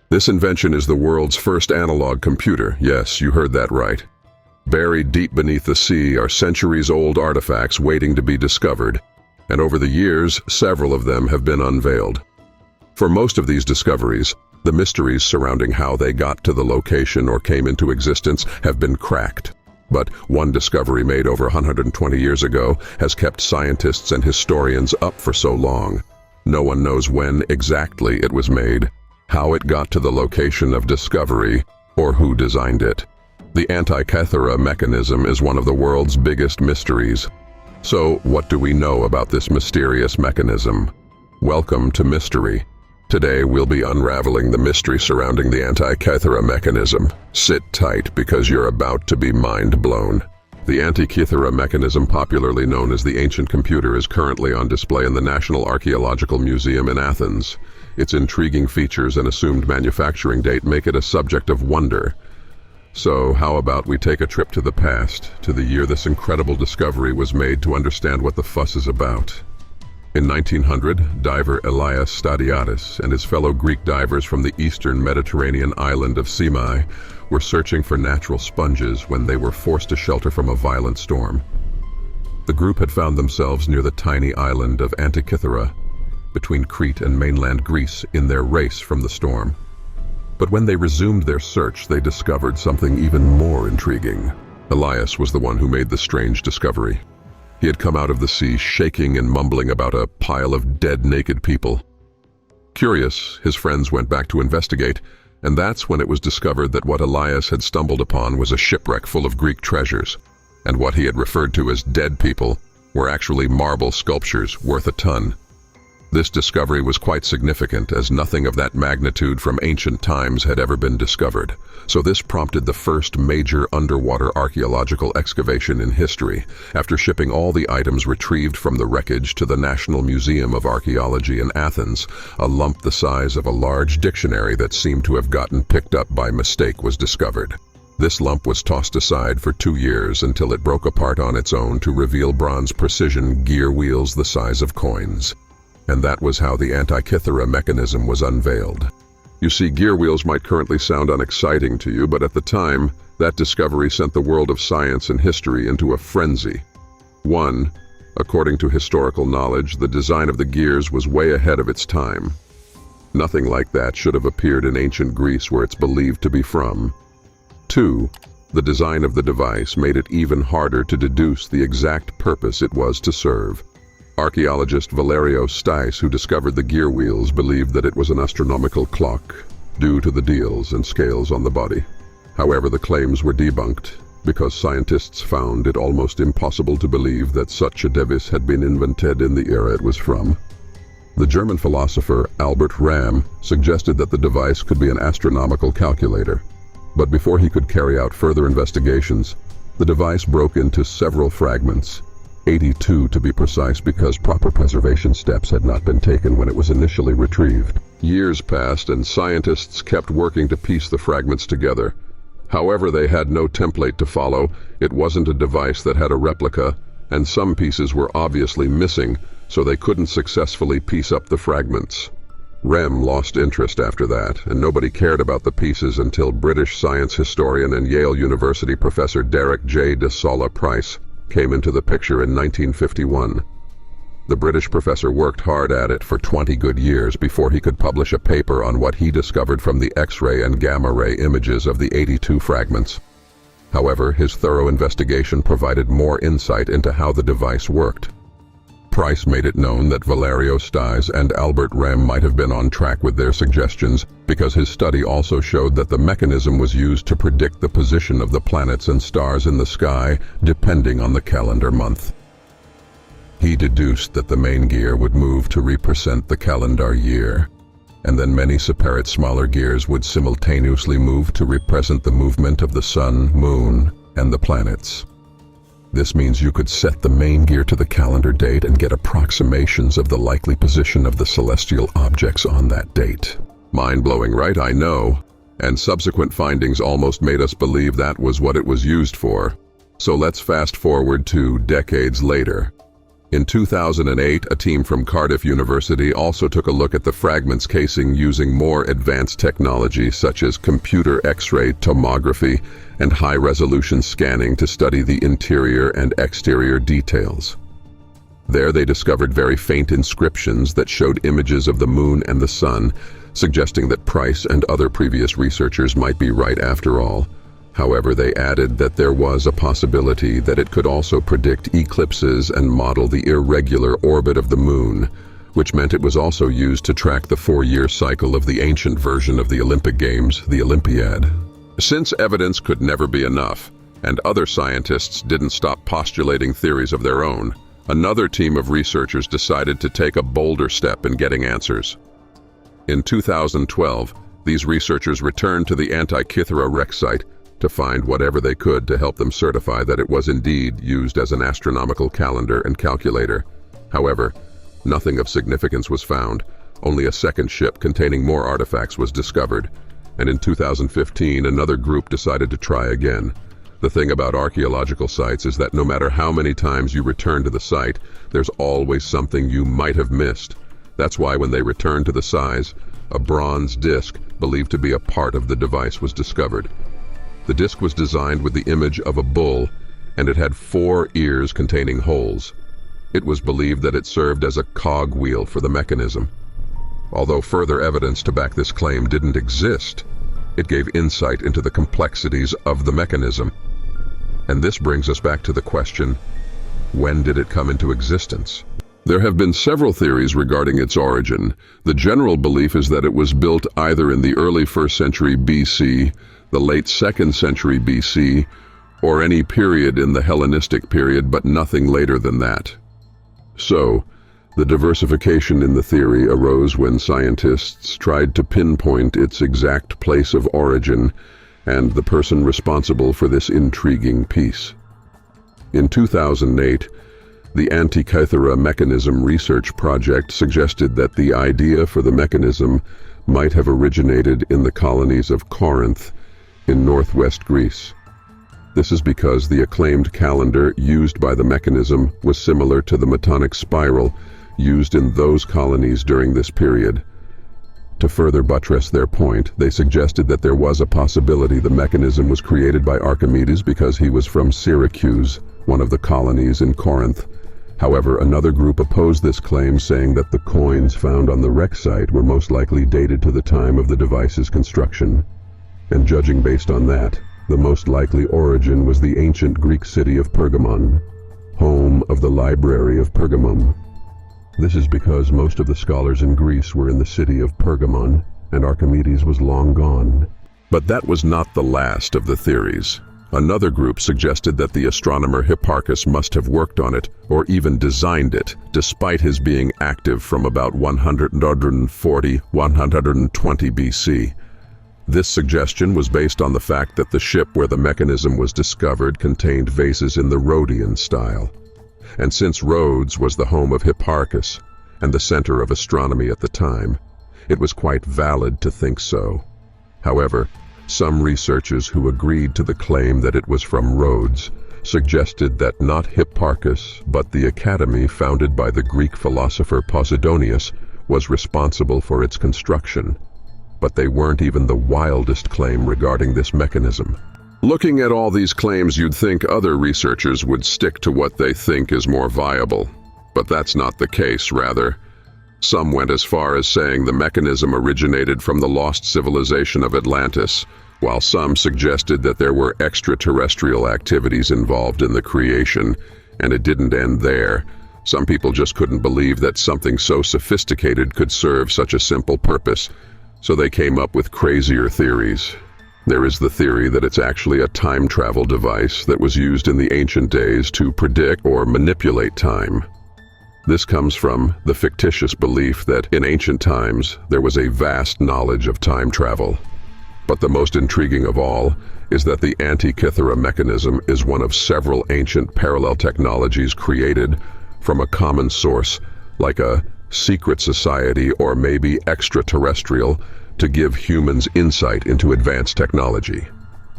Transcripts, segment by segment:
This invention is the world's first analog computer. Yes, you heard that right. Buried deep beneath the sea are centuries-old artifacts waiting to be discovered, and over the years, several of them have been unveiled. For most of these discoveries, the mysteries surrounding how they got to the location or came into existence have been cracked. But one discovery made over 120 years ago has kept scientists and historians up for so long. No one knows when exactly it was made, how it got to the location of discovery, or who designed it. The Antikythera Mechanism is one of the world's biggest mysteries. So, what do we know about this mysterious mechanism? Welcome to Mystery. Today we'll be unraveling the mystery surrounding the Antikythera Mechanism. Sit tight because you're about to be mind blown. The Antikythera Mechanism, popularly known as the ancient computer, is currently on display in the National Archaeological Museum in Athens. Its intriguing features and assumed manufacturing date make it a subject of wonder. So, how about we take a trip to the past, to the year this incredible discovery was made, to understand what the fuss is about. In 1900, diver Elias Stadiatis and his fellow Greek divers from the eastern Mediterranean island of Simai were searching for natural sponges when they were forced to shelter from a violent storm. The group had found themselves near the tiny island of Antikythera, between Crete and mainland Greece, in their race from the storm. But when they resumed their search, they discovered something even more intriguing. Elias was the one who made the strange discovery. He had come out of the sea shaking and mumbling about a pile of dead, naked people. Curious, his friends went back to investigate, and that's when it was discovered that what Elias had stumbled upon was a shipwreck full of Greek treasures, and what he had referred to as dead people were actually marble sculptures worth a ton. This discovery was quite significant, as nothing of that magnitude from ancient times had ever been discovered. So this prompted the first major underwater archaeological excavation in history. After shipping all the items retrieved from the wreckage to the National Museum of Archaeology in Athens, a lump the size of a large dictionary that seemed to have gotten picked up by mistake was discovered. This lump was tossed aside for 2 years until it broke apart on its own to reveal bronze precision gear wheels the size of coins. And that was how the Antikythera Mechanism was unveiled. You see, gear wheels might currently sound unexciting to you, but at the time, that discovery sent the world of science and history into a frenzy. 1. According to historical knowledge, the design of the gears was way ahead of its time. Nothing like that should have appeared in ancient Greece, where it's believed to be from. 2. The design of the device made it even harder to deduce the exact purpose it was to serve. Archaeologist Valerio Stais, who discovered the gear wheels, believed that it was an astronomical clock, due to the dials and scales on the body. However, the claims were debunked, because scientists found it almost impossible to believe that such a device had been invented in the era it was from. The German philosopher Albert Ram suggested that the device could be an astronomical calculator. But before he could carry out further investigations, the device broke into several fragments, 82 to be precise, because proper preservation steps had not been taken when it was initially retrieved. Years passed and scientists kept working to piece the fragments together. However, they had no template to follow. It wasn't a device that had a replica, and some pieces were obviously missing, so they couldn't successfully piece up the fragments. Rem lost interest after that, and nobody cared about the pieces until British science historian and Yale University professor Derek J. de Solla Price came into the picture in 1951. The British professor worked hard at it for 20 good years before he could publish a paper on what he discovered from the X-ray and gamma-ray images of the 82 fragments. However, his thorough investigation provided more insight into how the device worked. Price made it known that Valerio Stais and Albert Ram might have been on track with their suggestions, because his study also showed that the mechanism was used to predict the position of the planets and stars in the sky, depending on the calendar month. He deduced that the main gear would move to represent the calendar year, and then many separate smaller gears would simultaneously move to represent the movement of the sun, moon, and the planets. This means you could set the main gear to the calendar date and get approximations of the likely position of the celestial objects on that date. Mind-blowing, right? I know. And subsequent findings almost made us believe that was what it was used for. So let's fast forward to decades later. In 2008, a team from Cardiff University also took a look at the fragment's casing using more advanced technology such as computer X-ray tomography and high-resolution scanning to study the interior and exterior details. There they discovered very faint inscriptions that showed images of the moon and the sun, suggesting that Price and other previous researchers might be right after all. However, they added that there was a possibility that it could also predict eclipses and model the irregular orbit of the moon, which meant it was also used to track the 4-year cycle of the ancient version of the Olympic Games, the Olympiad. Since evidence could never be enough, and other scientists didn't stop postulating theories of their own, another team of researchers decided to take a bolder step in getting answers. In 2012, these researchers returned to the Antikythera wreck site to find whatever they could to help them certify that it was indeed used as an astronomical calendar and calculator. However, nothing of significance was found. Only a second ship containing more artifacts was discovered. And in 2015, another group decided to try again. The thing about archaeological sites is that no matter how many times you return to the site, there's always something you might have missed. That's why when they returned to the size, a bronze disc believed to be a part of the device was discovered. The disc was designed with the image of a bull, and it had 4 ears containing holes. It was believed that it served as a cog wheel for the mechanism. Although further evidence to back this claim didn't exist, it gave insight into the complexities of the mechanism. And this brings us back to the question, when did it come into existence? There have been several theories regarding its origin. The general belief is that it was built either in the early 1st century BC, the late 2nd century BC, or any period in the Hellenistic period, but nothing later than that. So, the diversification in the theory arose when scientists tried to pinpoint its exact place of origin and the person responsible for this intriguing piece. In 2008, the Antikythera Mechanism research project suggested that the idea for the mechanism might have originated in the colonies of Corinth in northwest Greece. This is because the acclaimed calendar used by the mechanism was similar to the Metonic spiral used in those colonies during this period. To further buttress their point, they suggested that there was a possibility the mechanism was created by Archimedes because he was from Syracuse, one of the colonies in Corinth. However, another group opposed this claim, saying that the coins found on the wreck site were most likely dated to the time of the device's construction. And judging based on that, the most likely origin was the ancient Greek city of Pergamon, home of the Library of Pergamum. This is because most of the scholars in Greece were in the city of Pergamon, and Archimedes was long gone. But that was not the last of the theories. Another group suggested that the astronomer Hipparchus must have worked on it, or even designed it, despite his being active from about 140–120 BC. This suggestion was based on the fact that the ship where the mechanism was discovered contained vases in the Rhodian style. And since Rhodes was the home of Hipparchus and the center of astronomy at the time, it was quite valid to think so. However, some researchers who agreed to the claim that it was from Rhodes suggested that not Hipparchus, but the academy founded by the Greek philosopher Posidonius was responsible for its construction. But they weren't even the wildest claim regarding this mechanism. Looking at all these claims, you'd think other researchers would stick to what they think is more viable. But that's not the case, rather. Some went as far as saying the mechanism originated from the lost civilization of Atlantis, while some suggested that there were extraterrestrial activities involved in the creation, and it didn't end there. Some people just couldn't believe that something so sophisticated could serve such a simple purpose, so they came up with crazier theories. There is the theory that it's actually a time travel device that was used in the ancient days to predict or manipulate time. This comes from the fictitious belief that in ancient times there was a vast knowledge of time travel. But the most intriguing of all is that the Antikythera mechanism is one of several ancient parallel technologies created from a common source, like a secret society or maybe extraterrestrial, to give humans insight into advanced technology.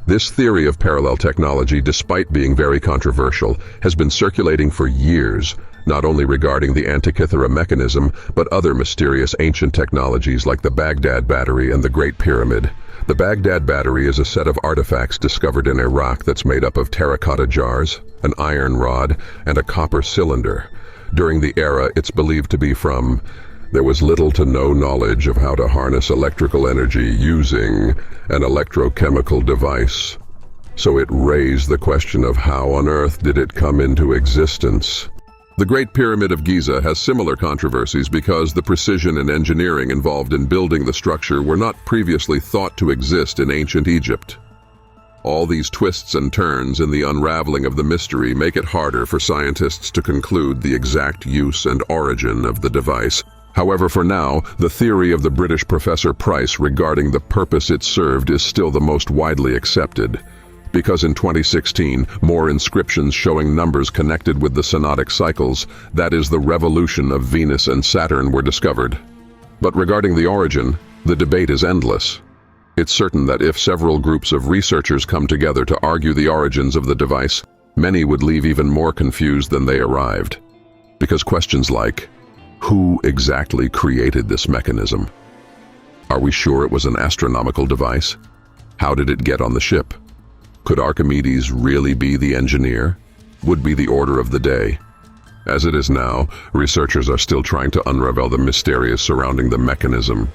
This theory of parallel technology, despite being very controversial, has been circulating for years, not only regarding the Antikythera Mechanism, but other mysterious ancient technologies like the Baghdad Battery and the Great Pyramid. The Baghdad Battery is a set of artifacts discovered in Iraq that's made up of terracotta jars, an iron rod, and a copper cylinder. During the era it's believed to be from, there was little to no knowledge of how to harness electrical energy using an electrochemical device. So it raised the question of how on earth did it come into existence? The Great Pyramid of Giza has similar controversies because the precision and engineering involved in building the structure were not previously thought to exist in ancient Egypt. All these twists and turns in the unraveling of the mystery make it harder for scientists to conclude the exact use and origin of the device. However, for now, the theory of the British Professor Price regarding the purpose it served is still the most widely accepted. Because in 2016, more inscriptions showing numbers connected with the synodic cycles, that is the revolution of Venus and Saturn, were discovered. But regarding the origin, the debate is endless. It's certain that if several groups of researchers come together to argue the origins of the device, many would leave even more confused than they arrived. Because questions like, who exactly created this mechanism? Are we sure it was an astronomical device? How did it get on the ship? Could Archimedes really be the engineer? Would be the order of the day. As it is now, researchers are still trying to unravel the mysteries surrounding the mechanism.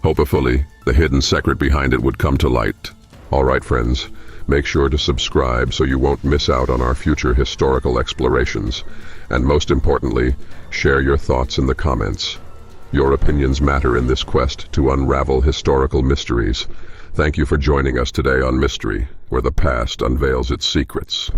Hopefully, the hidden secret behind it would come to light. All right, friends, make sure to subscribe so you won't miss out on our future historical explorations. And most importantly, share your thoughts in the comments. Your opinions matter in this quest to unravel historical mysteries. Thank you for joining us today on Mystery, where the past unveils its secrets.